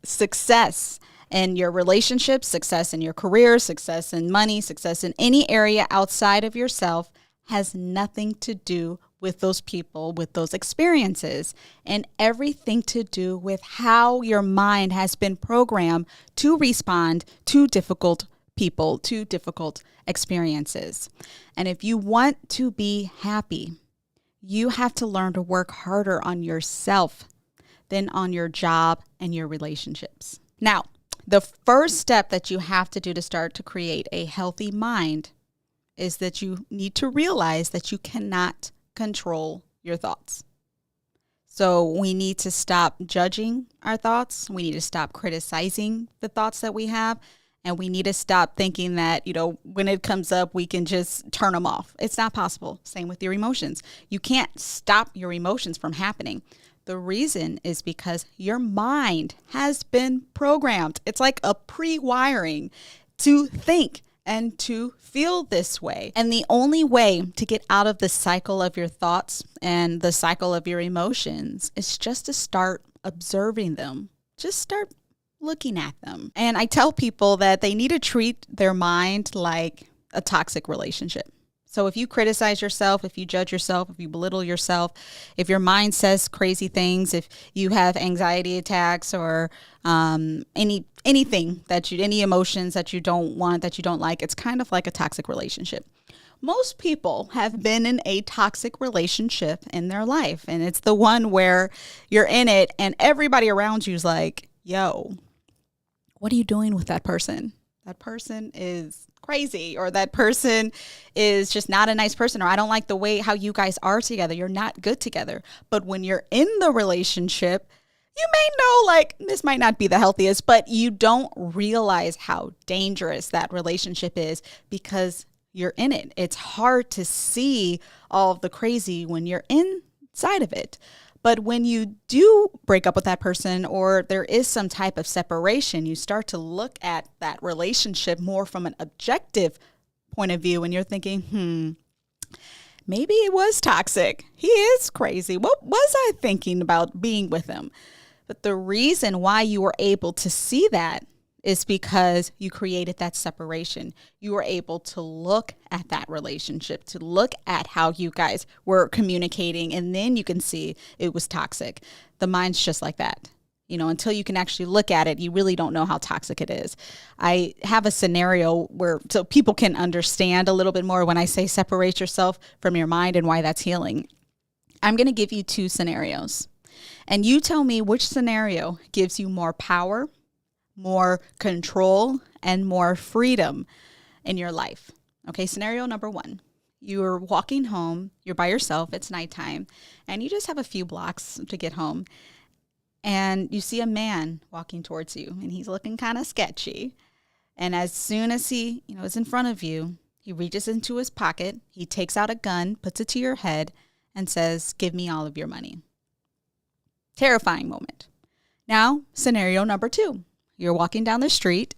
success in your relationships, success in your career, success in money, success in any area outside of yourself has nothing to do with those people, with those experiences, and everything to do with how your mind has been programmed to respond to difficult people, to difficult experiences. And if you want to be happy, you have to learn to work harder on yourself than on your job and your relationships. Now, the first step that you have to do to start to create a healthy mind is that you need to realize that you cannot control your thoughts. So we need to stop judging our thoughts. We need to stop criticizing the thoughts that we have. And we need to stop thinking that, when it comes up, we can just turn them off. It's not possible. Same with your emotions. You can't stop your emotions from happening. The reason is because your mind has been programmed. It's like a pre-wiring to think and to feel this way. And the only way to get out of the cycle of your thoughts and the cycle of your emotions is just to start observing them. Just start looking at them. And I tell people that they need to treat their mind like a toxic relationship. So if you criticize yourself, if you judge yourself, if you belittle yourself, if your mind says crazy things, if you have anxiety attacks or any emotions that you don't want, that you don't like, it's kind of like a toxic relationship. Most people have been in a toxic relationship in their life, and it's the one where you're in it and everybody around you is like, yo, what are you doing with that person? That person is crazy, or that person is just not a nice person, or I don't like the way how you guys are together. You're not good together. But when you're in the relationship, you may know like this might not be the healthiest, but you don't realize how dangerous that relationship is because you're in it. It's hard to see all of the crazy when you're inside of it. But when you do break up with that person, or there is some type of separation, you start to look at that relationship more from an objective point of view, and you're thinking, maybe it was toxic. He is crazy. What was I thinking about being with him? But the reason why you were able to see that is because you created that separation. You were able to look at that relationship, to look at how you guys were communicating, and then you can see it was toxic. The mind's just like that. Until you can actually look at it, you really don't know how toxic it is. I have a scenario so people can understand a little bit more when I say separate yourself from your mind and why that's healing. I'm going to give you 2 scenarios, and you tell me which scenario gives you more power, more control, and more freedom in your life. Okay, scenario number 1. You're walking home, you're by yourself, it's nighttime, and you just have a few blocks to get home. And you see a man walking towards you, and he's looking kind of sketchy. And as soon as he, is in front of you, he reaches into his pocket, he takes out a gun, puts it to your head, and says, "Give me all of your money." Terrifying moment. Now, scenario number 2. You're walking down the street,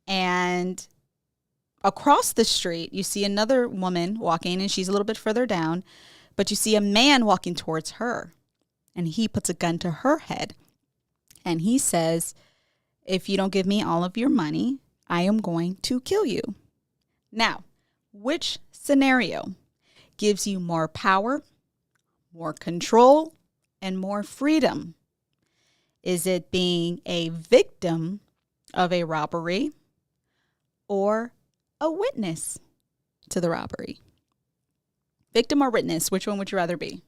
and across the street, you see another woman walking, and she's a little bit further down, but you see a man walking towards her, and he puts a gun to her head, and he says, "If you don't give me all of your money, I am going to kill you." Now, which scenario gives you more power, more control, and more freedom? Is it being a victim of a robbery or a witness to the robbery? Victim or witness, which one would you rather be?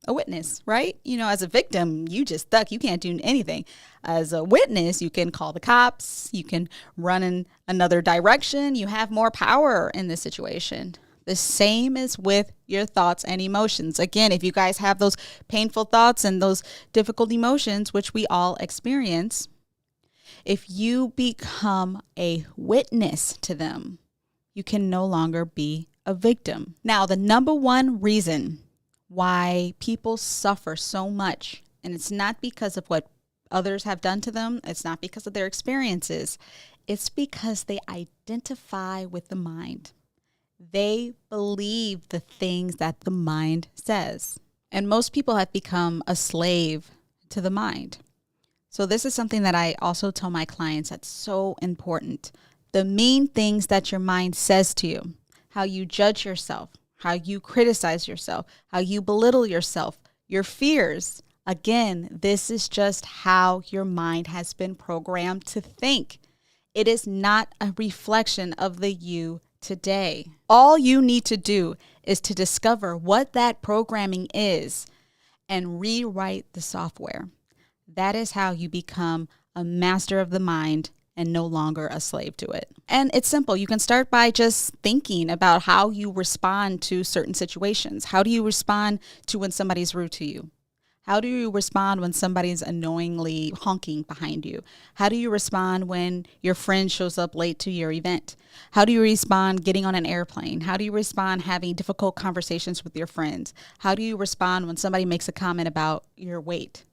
A witness, right? As a victim, you just stuck. You can't do anything. As a witness, you can call the cops. You can run in another direction. You have more power in this situation. The same is with your thoughts and emotions. Again, if you guys have those painful thoughts and those difficult emotions, which we all experience, if you become a witness to them, you can no longer be a victim. Now, the number one reason why people suffer so much, and it's not because of what others have done to them, it's not because of their experiences, it's because they identify with the mind. They believe the things that the mind says. And most people have become a slave to the mind. So this is something that I also tell my clients that's so important. The mean things that your mind says to you, how you judge yourself, how you criticize yourself, how you belittle yourself, your fears. Again, this is just how your mind has been programmed to think. It is not a reflection of the you today. All you need to do is to discover what that programming is and rewrite the software. That is how you become a master of the mind and no longer a slave to it. And it's simple. You can start by just thinking about how you respond to certain situations. How do you respond to when somebody's rude to you? How do you respond when somebody's annoyingly honking behind you? How do you respond when your friend shows up late to your event? How do you respond getting on an airplane? How do you respond having difficult conversations with your friends? How do you respond when somebody makes a comment about your weight?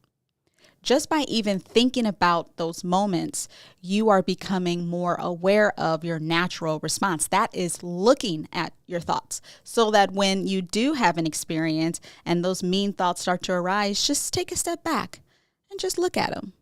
Just by even thinking about those moments, you are becoming more aware of your natural response. That is looking at your thoughts so that when you do have an experience and those mean thoughts start to arise, just take a step back and just look at them.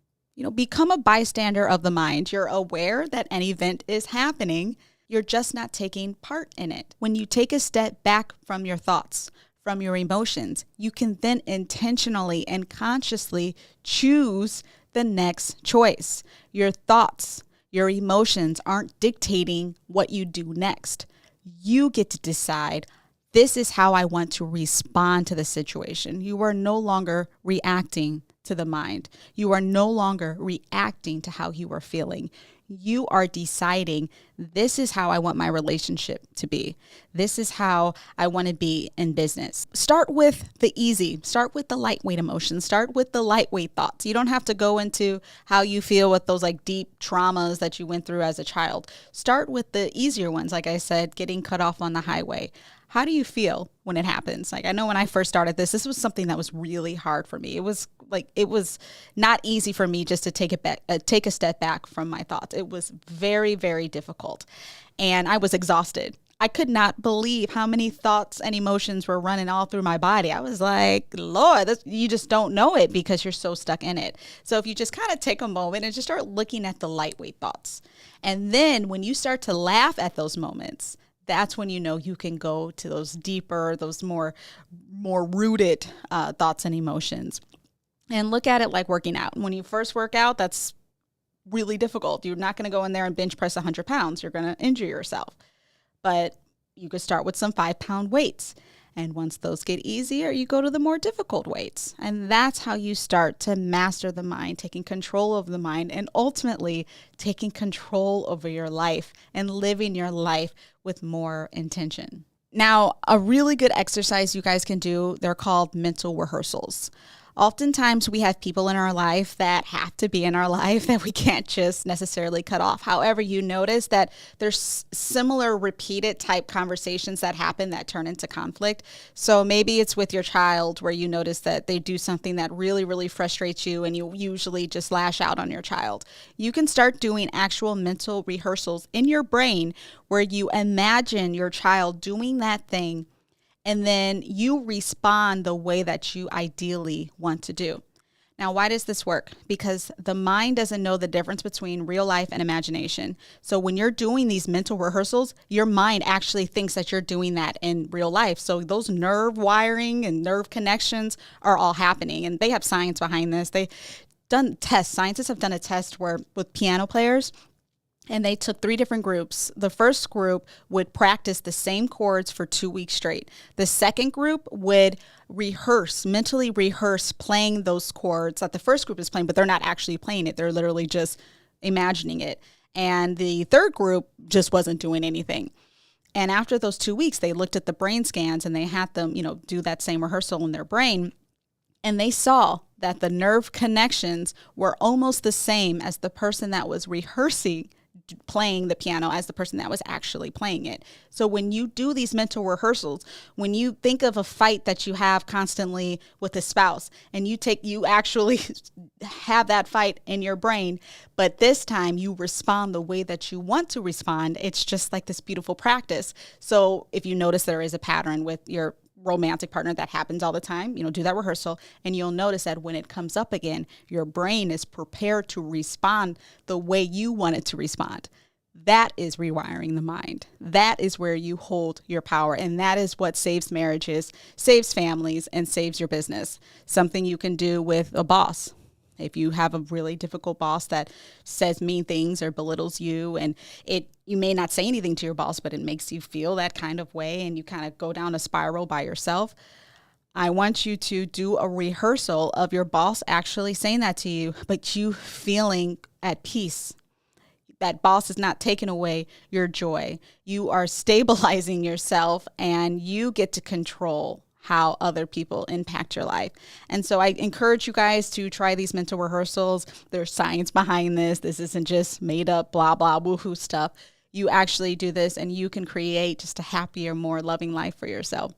Become a bystander of the mind. You're aware that an event is happening. You're just not taking part in it. When you take a step back from your thoughts, from your emotions, you can then intentionally and consciously choose the next choice. Your thoughts, your emotions aren't dictating what you do next. You get to decide, this is how I want to respond to the situation. You are no longer reacting to the mind. You are no longer reacting to how you are feeling. You are deciding, this is how I want my relationship to be. This is how I want to be in business. Start with the easy. Start with the lightweight emotions. Start with the lightweight thoughts. You don't have to go into how you feel with those deep traumas that you went through as a child. Start with the easier ones. Like I said, getting cut off on the highway. How do you feel when it happens? I know when I first started this was something that was really hard for me. It was not easy for me just to take a step back from my thoughts. It was very, very difficult. And I was exhausted. I could not believe how many thoughts and emotions were running all through my body. I was like, Lord, you just don't know it because you're so stuck in it. So if you just kind of take a moment and just start looking at the lightweight thoughts. And then when you start to laugh at those moments, that's when you can go to those deeper, those more rooted thoughts and emotions. And look at it like working out. When you first work out, that's really difficult. You're not going to go in there and bench press 100 pounds. You're going to injure yourself. But you could start with some 5-pound weights. And once those get easier, you go to the more difficult weights. And that's how you start to master the mind, taking control of the mind, and ultimately taking control over your life and living your life with more intention. Now, a really good exercise you guys can do, they're called mental rehearsals. Oftentimes we have people in our life that have to be in our life that we can't just necessarily cut off. However, you notice that there's similar repeated type conversations that happen that turn into conflict. So maybe it's with your child where you notice that they do something that really, really frustrates you and you usually just lash out on your child. You can start doing actual mental rehearsals in your brain where you imagine your child doing that thing and then you respond the way that you ideally want to do. Now, why does this work? Because the mind doesn't know the difference between real life and imagination. So when you're doing these mental rehearsals, your mind actually thinks that you're doing that in real life. So those nerve wiring and nerve connections are all happening. And they have science behind this. They've done tests. Scientists have done a test where with piano players, and they took 3 different groups. The first group would practice the same chords for 2 weeks straight. The second group would mentally rehearse playing those chords that the first group is playing, but they're not actually playing it. They're literally just imagining it. And the third group just wasn't doing anything. And after those 2 weeks, they looked at the brain scans and they had them, do that same rehearsal in their brain. And they saw that the nerve connections were almost the same as the person that was rehearsing playing the piano as the person that was actually playing it. So when you do these mental rehearsals, when you think of a fight that you have constantly with a spouse and you actually have that fight in your brain, but this time you respond the way that you want to respond, it's just like this beautiful practice. So if you notice there is a pattern with your romantic partner, that happens all the time. Do that rehearsal, and you'll notice that when it comes up again, your brain is prepared to respond the way you want it to respond. That is rewiring the mind. That is where you hold your power. And that is what saves marriages, saves families, and saves your business. Something you can do with a boss. If you have a really difficult boss that says mean things or belittles you, and you may not say anything to your boss, but it makes you feel that kind of way, and you kind of go down a spiral by yourself, I want you to do a rehearsal of your boss actually saying that to you, but you feeling at peace. That boss is not taking away your joy. You are stabilizing yourself, and you get to control how other people impact your life. And so I encourage you guys to try these mental rehearsals. There's science behind this. This isn't just made up, blah, blah, woohoo stuff. You actually do this, and you can create just a happier, more loving life for yourself.